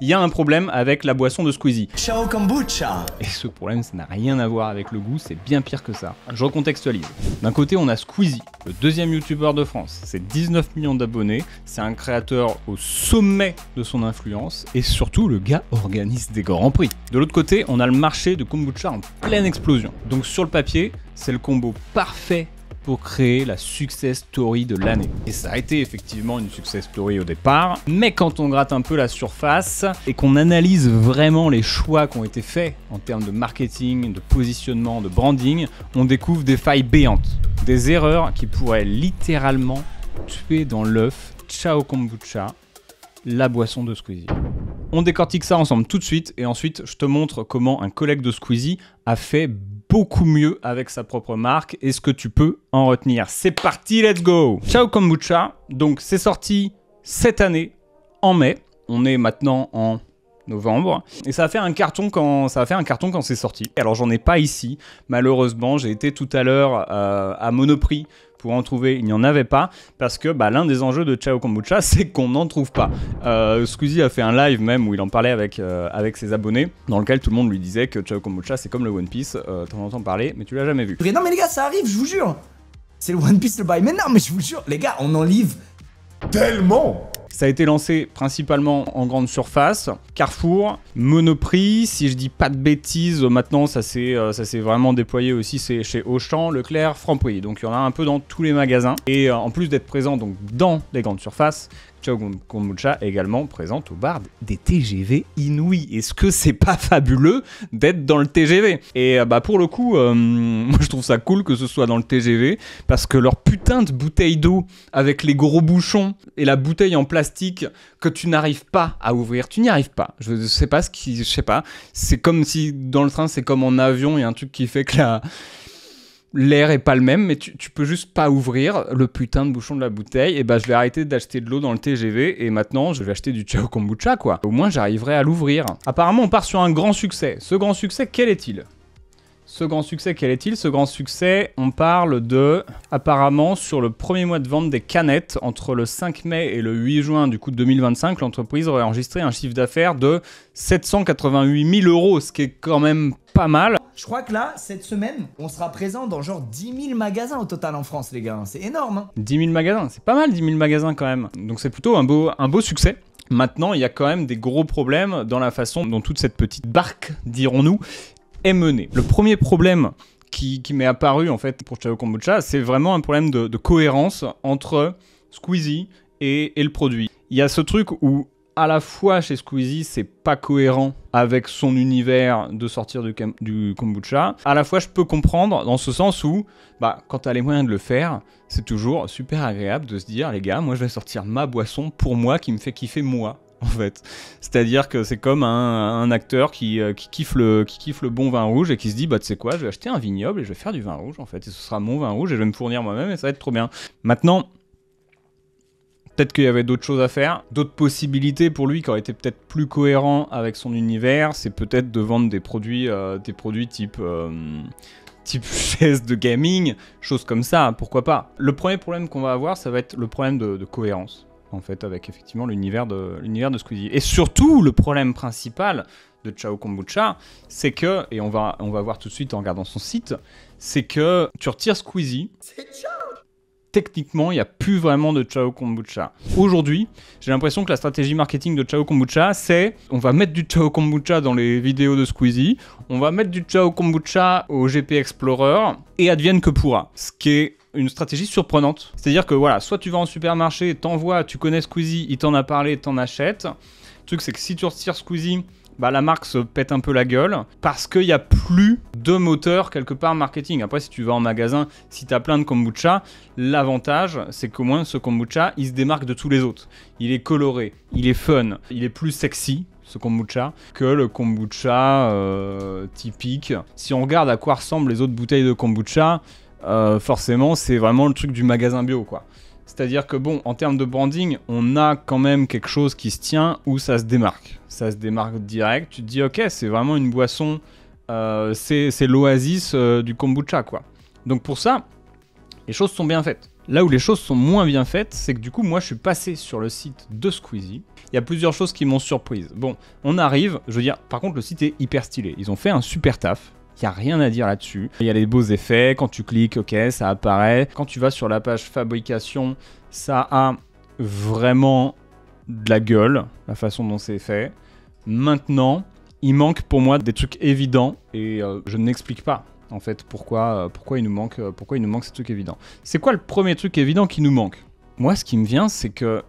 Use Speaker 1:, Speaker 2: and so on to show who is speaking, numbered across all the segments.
Speaker 1: il y a un problème avec la boisson de Squeezie.
Speaker 2: Ciao kombucha.
Speaker 1: Et ce problème, ça n'a rien à voir avec le goût, c'est bien pire que ça. Je recontextualise. D'un côté, on a Squeezie, le deuxième youtubeur de France. C'est 19 millions d'abonnés, c'est un créateur au sommet de son influence, et surtout, le gars organise des grands prix. De l'autre côté, on a le marché de kombucha en pleine explosion. Donc sur le papier, c'est le combo parfait pour créer la success story de l'année. Et ça a été effectivement une success story au départ, mais quand on gratte un peu la surface et qu'on analyse vraiment les choix qui ont été faits en termes de marketing, de positionnement, de branding, on découvre des failles béantes, des erreurs qui pourraient littéralement tuer dans l'œuf Ciao Kombucha, la boisson de Squeezie. On décortique ça ensemble tout de suite et ensuite je te montre comment un collègue de Squeezie a fait beaucoup mieux avec sa propre marque et ce que tu peux en retenir. C'est parti, let's go! Ciao Kombucha, donc c'est sorti cette année en mai. On est maintenant en novembre et ça a fait un carton quand c'est sorti. Alors j'en ai pas ici, malheureusement, j'ai été tout à l'heure à Monoprix pour en trouver, il n'y en avait pas, parce que l'un des enjeux de Ciao Kombucha, c'est qu'on n'en trouve pas. Squeezie a fait un live même où il en parlait avec ses abonnés, dans lequel tout le monde lui disait que Ciao Kombucha, c'est comme le One Piece, t'en entends parler, mais tu l'as jamais vu.
Speaker 2: Non mais les gars, ça arrive, je vous jure. C'est le One Piece le bail. Mais non, mais je vous jure, les gars, on en livre tellement.
Speaker 1: Ça a été lancé principalement en grande surface, Carrefour, Monoprix, si je dis pas de bêtises, maintenant ça s'est vraiment déployé aussi, c'est chez Auchan, Leclerc, Franprix, donc il y en a un peu dans tous les magasins. Et en plus d'être présent donc dans les grandes surfaces, Ciao Kombucha est également présente au bar des TGV inouïs. Est-ce que c'est pas fabuleux d'être dans le TGV? Et pour le coup, moi je trouve ça cool que ce soit dans le TGV, parce que leur putain de bouteille d'eau avec les gros bouchons et la bouteille en plastique que tu n'arrives pas à ouvrir, tu n'y arrives pas. Je sais pas c'est comme si dans le train, c'est comme en avion, il y a un truc qui fait que l'air est pas le même, mais tu peux juste pas ouvrir le putain de bouchon de la bouteille. Et je vais arrêter d'acheter de l'eau dans le TGV et maintenant je vais acheter du Ciao Kombucha quoi. Au moins j'arriverai à l'ouvrir. Apparemment on part sur un grand succès. Ce grand succès, quel est-il ? Ce grand succès, on parle de, apparemment, sur le premier mois de vente des canettes, entre le 5 mai et le 8 juin du coup de 2025, l'entreprise aurait enregistré un chiffre d'affaires de 788 000 €, ce qui est quand même pas mal.
Speaker 2: Je crois que là, cette semaine, on sera présent dans genre 10 000 magasins au total en France, les gars. C'est énorme, hein.
Speaker 1: 10 000 magasins, c'est pas mal 10 000 magasins quand même. Donc c'est plutôt un beau succès. Maintenant, il y a quand même des gros problèmes dans la façon dont toute cette petite barque, dirons-nous, est menée. Le premier problème qui m'est apparu en fait pour Ciao Kombucha, c'est vraiment un problème de cohérence entre Squeezie et le produit. Il y a ce truc où à la fois chez Squeezie, c'est pas cohérent avec son univers de sortir du kombucha. À la fois, je peux comprendre dans ce sens où, quand t'as les moyens de le faire, c'est toujours super agréable de se dire, les gars, moi je vais sortir ma boisson pour moi qui me fait kiffer moi. En fait, c'est-à-dire que c'est comme un acteur qui kiffe le bon vin rouge et qui se dit tu sais quoi, je vais acheter un vignoble et je vais faire du vin rouge en fait, et ce sera mon vin rouge et je vais me fournir moi-même et ça va être trop bien. Maintenant, peut-être qu'il y avait d'autres choses à faire, d'autres possibilités pour lui qui auraient été peut-être plus cohérents avec son univers, c'est peut-être de vendre des produits type chaise de gaming, choses comme ça, pourquoi pas. Le premier problème qu'on va avoir, ça va être le problème de cohérence. En fait, avec effectivement l'univers de Squeezie. Et surtout, le problème principal de Ciao Kombucha, c'est que, et on va voir tout de suite en regardant son site, c'est que tu retires Squeezie, techniquement, il n'y a plus vraiment de Ciao Kombucha. Aujourd'hui, j'ai l'impression que la stratégie marketing de Ciao Kombucha, c'est on va mettre du Ciao Kombucha dans les vidéos de Squeezie, on va mettre du Ciao Kombucha au GP Explorer, et advienne que pourra. Ce qui est une stratégie surprenante. C'est-à-dire que voilà, soit tu vas en supermarché, t'envoies, tu connais Squeezie, il t'en a parlé, t'en achètes. Le truc, c'est que si tu retires Squeezie, la marque se pète un peu la gueule parce qu'il n'y a plus de moteur quelque part marketing. Après, si tu vas en magasin, si tu as plein de kombucha, l'avantage, c'est qu'au moins ce kombucha, il se démarque de tous les autres. Il est coloré, il est fun, il est plus sexy, ce kombucha, que le kombucha typique. Si on regarde à quoi ressemblent les autres bouteilles de kombucha, forcément, c'est vraiment le truc du magasin bio, quoi. C'est-à-dire que bon, en termes de branding, on a quand même quelque chose qui se tient où ça se démarque. Ça se démarque direct. Tu te dis, ok, c'est vraiment une boisson, c'est l'oasis du kombucha, quoi. Donc pour ça, les choses sont bien faites. Là où les choses sont moins bien faites, c'est que du coup, moi, je suis passé sur le site de Squeezie. il y a plusieurs choses qui m'ont surprise. Bon, on arrive, je veux dire, par contre le site est hyper stylé, ils ont fait un super taf. Il n'y a rien à dire là-dessus. Il y a les beaux effets, quand tu cliques, ok, ça apparaît. Quand tu vas sur la page fabrication, ça a vraiment de la gueule, la façon dont c'est fait. Maintenant, il manque pour moi des trucs évidents et je n'explique pas en fait pourquoi il nous manque ces trucs évidents. C'est quoi le premier truc évident qui nous manque? Moi, ce qui me vient, c'est que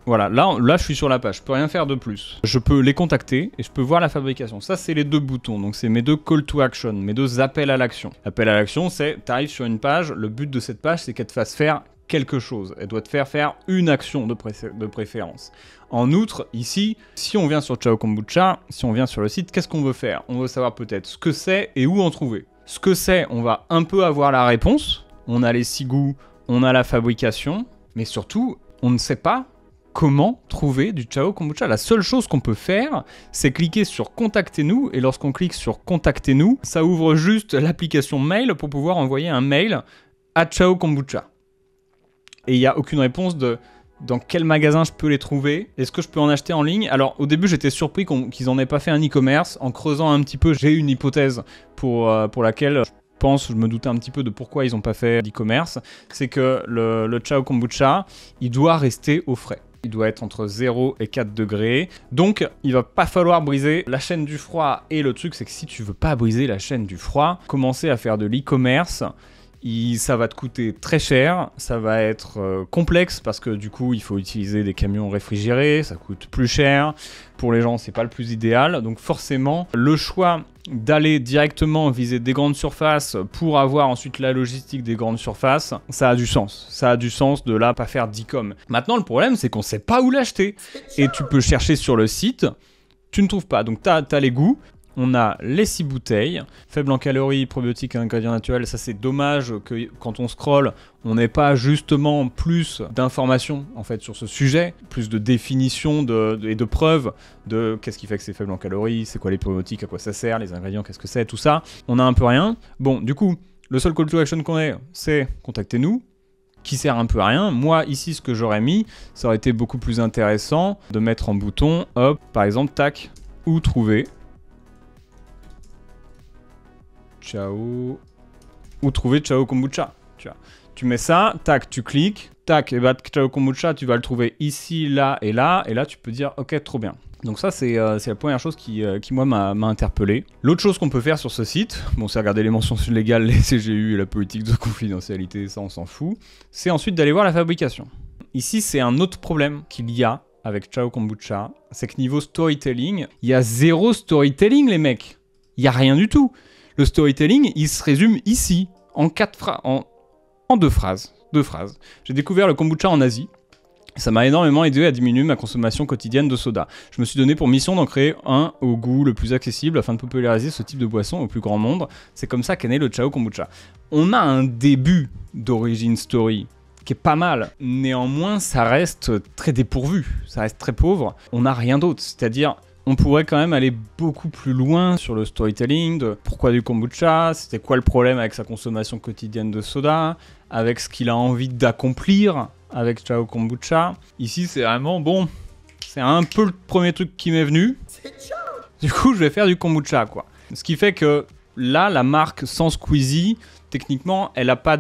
Speaker 1: voilà, là je suis sur la page, je peux rien faire de plus. Je peux les contacter et je peux voir la fabrication. Ça, c'est les deux boutons, donc c'est mes deux call to action, mes deux appels à l'action. L'appel à l'action, c'est tu arrives sur une page, le but de cette page, c'est qu'elle te fasse faire quelque chose. Elle doit te faire une action de préférence. En outre, ici, si on vient sur Ciao Kombucha, si on vient sur le site, qu'est-ce qu'on veut faire? On veut savoir peut-être ce que c'est et où en trouver. Ce que c'est, on va un peu avoir la réponse. On a les 6 goûts, on a la fabrication, mais surtout, on ne sait pas comment trouver du Ciao Kombucha. La seule chose qu'on peut faire, c'est cliquer sur Contactez-nous, et lorsqu'on clique sur Contactez-nous, ça ouvre juste l'application mail pour pouvoir envoyer un mail à Ciao Kombucha. Et il n'y a aucune réponse de dans quel magasin je peux les trouver, est-ce que je peux en acheter en ligne. Alors au début j'étais surpris qu'ils n'en aient pas fait un e-commerce. En creusant un petit peu, j'ai une hypothèse pour laquelle je me doutais un petit peu de pourquoi ils n'ont pas fait d'e-commerce. C'est que le Ciao Kombucha, il doit rester au frais. Il doit être entre 0 et 4 degrés. Donc, il va pas falloir briser la chaîne du froid. Et le truc, c'est que si tu veux pas briser la chaîne du froid, commencer à faire de l'e-commerce, ça va te coûter très cher, ça va être complexe parce que du coup il faut utiliser des camions réfrigérés, ça coûte plus cher, pour les gens c'est pas le plus idéal, donc forcément le choix d'aller directement viser des grandes surfaces pour avoir ensuite la logistique des grandes surfaces, ça a du sens de là pas faire d'e-com. Maintenant le problème c'est qu'on sait pas où l'acheter et tu peux chercher sur le site, tu ne trouves pas, donc t'as les goûts. On a les 6 bouteilles, faibles en calories, probiotiques et ingrédients naturels. Ça, c'est dommage que quand on scrolle, on n'ait pas justement plus d'informations en fait sur ce sujet, plus de définitions et de preuves de qu'est-ce qui fait que c'est faible en calories, c'est quoi les probiotiques, à quoi ça sert, les ingrédients, qu'est-ce que c'est, tout ça. On a un peu rien. Bon, du coup, le seul call to action qu'on ait, c'est contactez-nous, qui sert un peu à rien. Moi, ici, ce que j'aurais mis, ça aurait été beaucoup plus intéressant de mettre en bouton, hop, par exemple, tac, où trouver. Ciao. Ou trouver Ciao Kombucha. Tu mets ça, tac, tu cliques, tac, et bah Ciao Kombucha, tu vas le trouver ici, là, et là tu peux dire ok, trop bien. Donc ça, c'est la première chose qui moi, m'a interpellé. L'autre chose qu'on peut faire sur ce site, bon, c'est regarder les mentions légales, les CGU et la politique de confidentialité, ça, on s'en fout. C'est ensuite d'aller voir la fabrication. Ici, c'est un autre problème qu'il y a avec Ciao Kombucha, c'est que niveau storytelling, il y a zéro storytelling, les mecs. Il y a rien du tout. Le storytelling, il se résume ici, en 2 phrases. J'ai découvert le kombucha en Asie. Ça m'a énormément aidé à diminuer ma consommation quotidienne de soda. Je me suis donné pour mission d'en créer un au goût le plus accessible afin de populariser ce type de boisson au plus grand nombre. C'est comme ça qu'est né le Ciao Kombucha. On a un début d'origin story qui est pas mal. Néanmoins, ça reste très dépourvu. Ça reste très pauvre. On n'a rien d'autre. C'est-à-dire, on pourrait quand même aller beaucoup plus loin sur le storytelling de pourquoi du kombucha, c'était quoi le problème avec sa consommation quotidienne de soda, avec ce qu'il a envie d'accomplir avec Ciao Kombucha. Ici, c'est vraiment bon. C'est un peu le premier truc qui m'est venu. Du coup, je vais faire du kombucha, quoi. Ce qui fait que là, la marque sans Squeezie, techniquement, elle a pas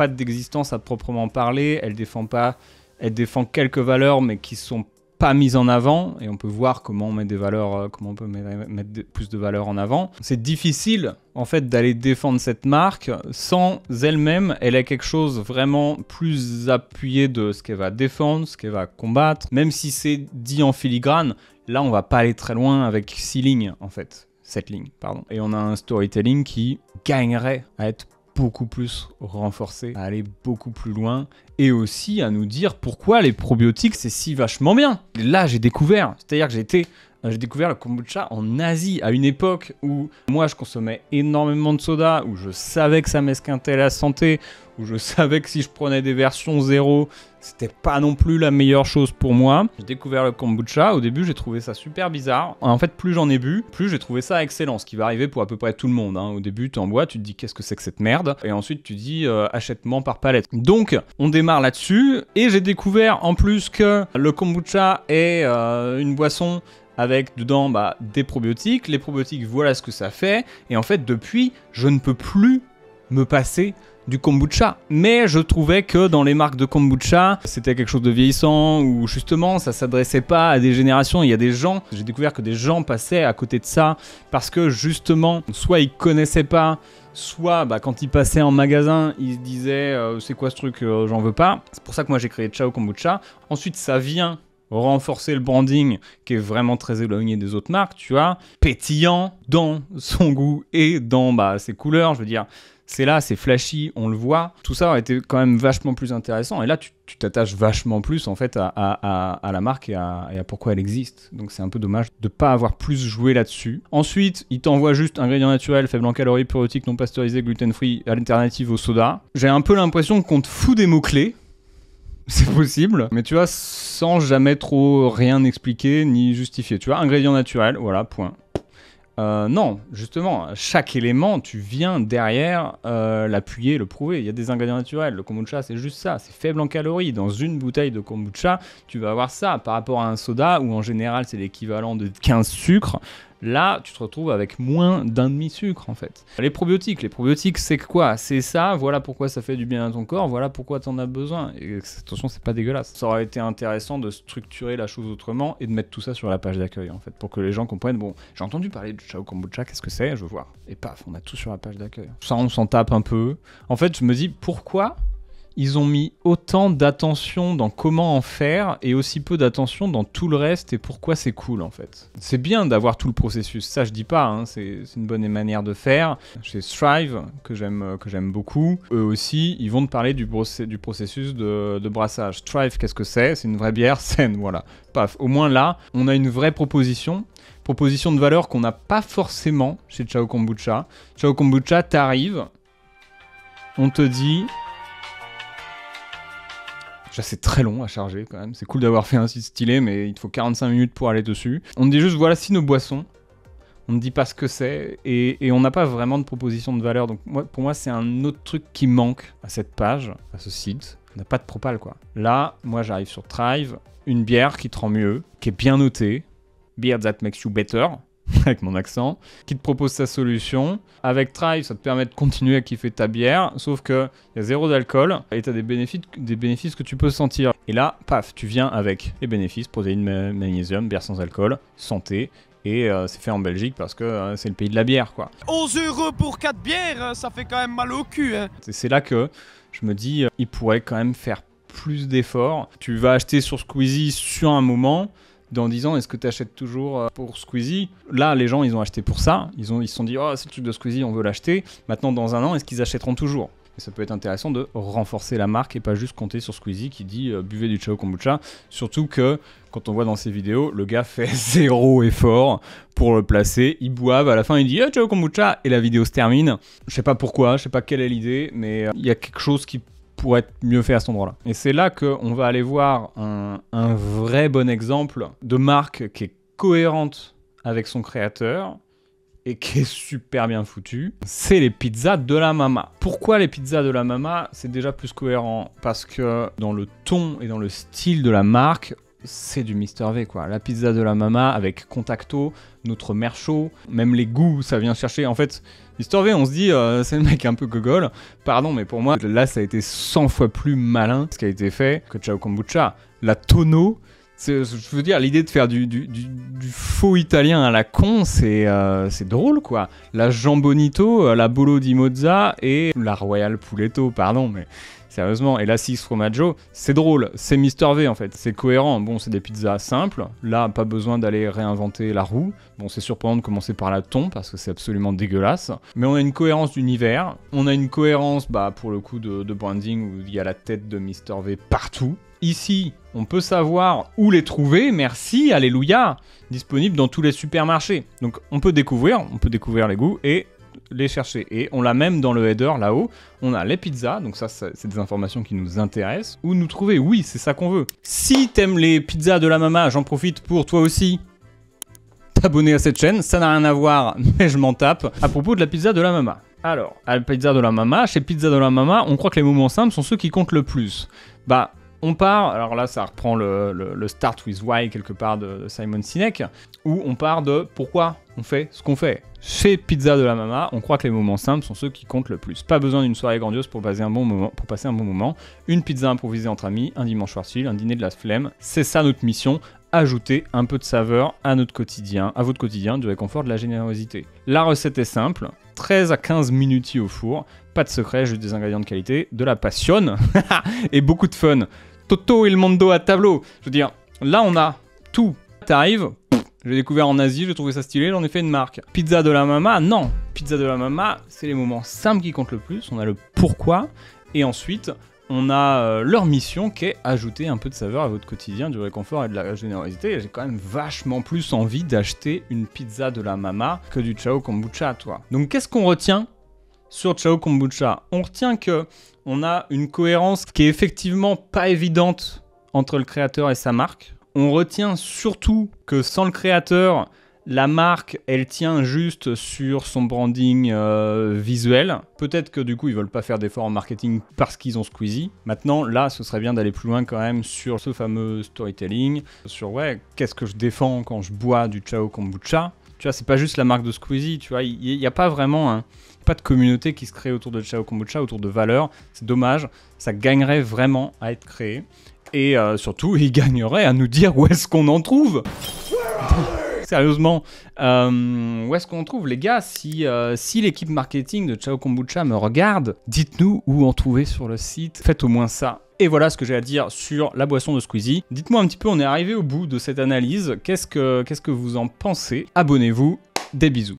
Speaker 1: d'existence à proprement parler. Elle défend quelques valeurs, mais qui sont pas mise en avant, et on peut voir comment on met des valeurs, comment on peut mettre plus de valeurs en avant. C'est difficile en fait d'aller défendre cette marque sans elle-même, elle a quelque chose vraiment plus appuyé de ce qu'elle va défendre, ce qu'elle va combattre, même si c'est dit en filigrane. Là, on va pas aller très loin avec 6 lignes en fait, 7 lignes, pardon. Et on a un storytelling qui gagnerait à être beaucoup plus renforcé, à aller beaucoup plus loin et aussi à nous dire pourquoi les probiotiques c'est si vachement bien. Là j'ai découvert, c'est-à-dire que j'ai été J'ai découvert le kombucha en Asie, à une époque où moi je consommais énormément de soda, où je savais que ça m'esquintait la santé, où je savais que si je prenais des versions zéro, c'était pas non plus la meilleure chose pour moi. J'ai découvert le kombucha, au début j'ai trouvé ça super bizarre. En fait, plus j'en ai bu, plus j'ai trouvé ça excellent, ce qui va arriver pour à peu près tout le monde. Hein. Au début, tu en bois, tu te dis qu'est-ce que c'est que cette merde, et ensuite tu dis achète-moi par palette. Donc, on démarre là-dessus, et j'ai découvert en plus que le kombucha est une boisson avec dedans des probiotiques. Les probiotiques, voilà ce que ça fait. Et en fait, depuis, je ne peux plus me passer du kombucha. Mais je trouvais que dans les marques de kombucha, c'était quelque chose de vieillissant, ou justement, ça s'adressait pas à des générations. Il y a des gens, j'ai découvert que des gens passaient à côté de ça, parce que justement, soit ils connaissaient pas, soit quand ils passaient en magasin, ils se disaient c'est quoi ce truc, j'en veux pas. C'est pour ça que moi j'ai créé Ciao Kombucha. Ensuite, ça vient renforcer le branding qui est vraiment très éloigné des autres marques, tu vois, pétillant dans son goût et dans ses couleurs, je veux dire, c'est là, c'est flashy, on le voit, tout ça aurait été quand même vachement plus intéressant, et là tu t'attaches vachement plus en fait à la marque et à pourquoi elle existe, donc c'est un peu dommage de pas avoir plus joué là-dessus. Ensuite, il t'envoie juste ingrédients naturels, faibles en calories, probiotiques, non pasteurisés, gluten-free, alternative au soda. J'ai un peu l'impression qu'on te fout des mots-clés. C'est possible, mais tu vois, sans jamais trop rien expliquer ni justifier. Tu vois, ingrédients naturels, voilà, point. Non, justement, chaque élément, tu viens derrière l'appuyer, le prouver. Il y a des ingrédients naturels. Le kombucha, c'est juste ça. C'est faible en calories. Dans une bouteille de kombucha, tu vas avoir ça. Par rapport à un soda, où en général, c'est l'équivalent de 15 sucres. Là, tu te retrouves avec moins d'un demi-sucre, en fait. Les probiotiques, c'est quoi? C'est ça, voilà pourquoi ça fait du bien à ton corps, voilà pourquoi tu en as besoin. Et attention, c'est pas dégueulasse. Ça aurait été intéressant de structurer la chose autrement et de mettre tout ça sur la page d'accueil, en fait, pour que les gens comprennent, bon, j'ai entendu parler de Ciao Kombucha, qu'est-ce que c'est? Je veux voir. Et paf, on a tout sur la page d'accueil. Ça, on s'en tape un peu. En fait, je me dis, pourquoi ils ont mis autant d'attention dans comment en faire et aussi peu d'attention dans tout le reste et pourquoi c'est cool en fait. C'est bien d'avoir tout le processus, ça je dis pas, hein, c'est une bonne manière de faire. Chez Strive, que j'aime beaucoup, eux aussi, ils vont te parler du processus de brassage. Strive, qu'est-ce que c'est? C'est une vraie bière saine, voilà. Paf, au moins là, on a une vraie proposition de valeur qu'on n'a pas forcément chez Ciao Kombucha. Ciao Kombucha, t'arrives, on te dit... C'est très long à charger quand même, c'est cool d'avoir fait un site stylé, mais il te faut 45 minutes pour aller dessus. On te dit juste voilà si nos boissons, on ne dit pas ce que c'est, et on n'a pas vraiment de proposition de valeur, donc pour moi c'est un autre truc qui manque à cette page, à ce site. On n'a pas de propal quoi. Là, moi j'arrive sur Thrive, une bière qui te rend mieux, qui est bien notée, Beer That Makes You Better, avec mon accent, qui te propose sa solution. Avec Thrive, ça te permet de continuer à kiffer ta bière, sauf qu'il y a 0 d'alcool et tu as des bénéfices que tu peux sentir. Et là, paf, tu viens avec les bénéfices, protéines, magnésium, bière sans alcool, santé, et c'est fait en Belgique parce que c'est le pays de la bière, quoi.
Speaker 3: 11 € pour 4 bières, ça fait quand même mal au cul, hein.
Speaker 1: C'est là que je me dis, il pourrait quand même faire plus d'efforts. Tu vas acheter sur Squeezie sur un moment... Dans 10 ans, est-ce que tu achètes toujours pour Squeezie? Là, les gens, ils ont acheté pour ça. Ils se sont dit, oh, c'est le truc de Squeezie, on veut l'acheter. Maintenant, dans un an, est-ce qu'ils achèteront toujours? Et ça peut être intéressant de renforcer la marque et pas juste compter sur Squeezie qui dit buvez du Ciao Kombucha. Surtout que, quand on voit dans ses vidéos, le gars fait 0 effort pour le placer. Ils boivent, à la fin, il dit Ciao Kombucha, et la vidéo se termine. Je sais pas pourquoi, je sais pas quelle est l'idée, mais il y a quelque chose qui pourrait être mieux fait à cet endroit-là. Et c'est là qu'on va aller voir un vrai bon exemple de marque qui est cohérente avec son créateur et qui est super bien foutue. C'est les pizzas de la Mama. Pourquoi les pizzas de la Mama? C'est déjà plus cohérent parce que dans le ton et dans le style de la marque, c'est du Mr V quoi. La pizza de la Mama avec Contacto, notre merchaud, même les goûts, ça vient chercher. En fait, Mr V, on se dit, c'est le mec un peu gogol. Pardon, mais pour moi, là, ça a été 100 fois plus malin ce qui a été fait que Ciao Kombucha. La tonneau, je veux dire, l'idée de faire du faux italien à la con, c'est drôle quoi. La Jambonito, la Bolo di Mozza et la Royal Puletto, pardon, mais... Sérieusement, et la 6 Fromaggio, c'est drôle, c'est Mr V en fait, c'est cohérent. Bon, c'est des pizzas simples, là, pas besoin d'aller réinventer la roue. Bon, c'est surprenant de commencer par la thon, parce que c'est absolument dégueulasse. Mais on a une cohérence d'univers, on a une cohérence, pour le coup, de branding, où il y a la tête de Mr V partout. Ici, on peut savoir où les trouver, merci, alléluia, disponible dans tous les supermarchés. Donc on peut découvrir les goûts et les chercher. Et on l'a même dans le header là-haut, on a les pizzas, donc ça c'est des informations qui nous intéressent. Où nous trouver, oui, c'est ça qu'on veut. Si t'aimes les pizzas de la mama, j'en profite pour toi aussi t'abonner à cette chaîne, ça n'a rien à voir, mais je m'en tape, à propos de la pizza de la mama. Alors, à la pizza de la mama, chez Pizza de la Mama, on croit que les moments simples sont ceux qui comptent le plus. Bah, on part, alors là ça reprend le Start with Why quelque part de Simon Sinek, où on part de pourquoi on fait ce qu'on fait. Chez Pizza de la Mama, on croit que les moments simples sont ceux qui comptent le plus. Pas besoin d'une soirée grandiose pour passer un bon moment. Une pizza improvisée entre amis, un dimanche soir chill, un dîner de la flemme. C'est ça notre mission. Ajouter un peu de saveur à notre quotidien, à votre quotidien, du réconfort, de la générosité. La recette est simple, 13 à 15 minutes au four, pas de secret, juste des ingrédients de qualité, de la passion et beaucoup de fun. Toto il mondo à tableau. Je veux dire, là on a tout. T'arrives, j'ai découvert en Asie, j'ai trouvé ça stylé, j'en ai fait une marque. Pizza de la Mama, non. Pizza de la Mama, c'est les moments simples qui comptent le plus, on a le pourquoi, et ensuite on a leur mission qui est ajouter un peu de saveur à votre quotidien, du réconfort et de la générosité. Et j'ai quand même vachement plus envie d'acheter une pizza de la Mama que du Ciao Kombucha, toi. Donc qu'est-ce qu'on retient sur Ciao Kombucha? On retient que on a une cohérence qui est effectivement pas évidente entre le créateur et sa marque. On retient surtout que sans le créateur, la marque, elle tient juste sur son branding visuel. Peut-être que du coup, ils veulent pas faire d'efforts en marketing parce qu'ils ont Squeezie. Maintenant, là, ce serait bien d'aller plus loin quand même sur ce fameux storytelling. Sur, ouais, qu'est-ce que je défends quand je bois du Ciao Kombucha? Tu vois, c'est pas juste la marque de Squeezie, tu vois. Il n'y a pas vraiment pas de communauté qui se crée autour de Ciao Kombucha, autour de valeurs. C'est dommage. Ça gagnerait vraiment à être créé. Et surtout, il gagnerait à nous dire où est-ce qu'on en trouve. Sérieusement, où est-ce qu'on trouve, les gars? Si l'équipe marketing de Ciao Kombucha me regarde, dites-nous où en trouver sur le site. Faites au moins ça. Et voilà ce que j'ai à dire sur la boisson de Squeezie. Dites-moi un petit peu, on est arrivé au bout de cette analyse. Qu'est-ce que vous en pensez? Abonnez-vous, des bisous.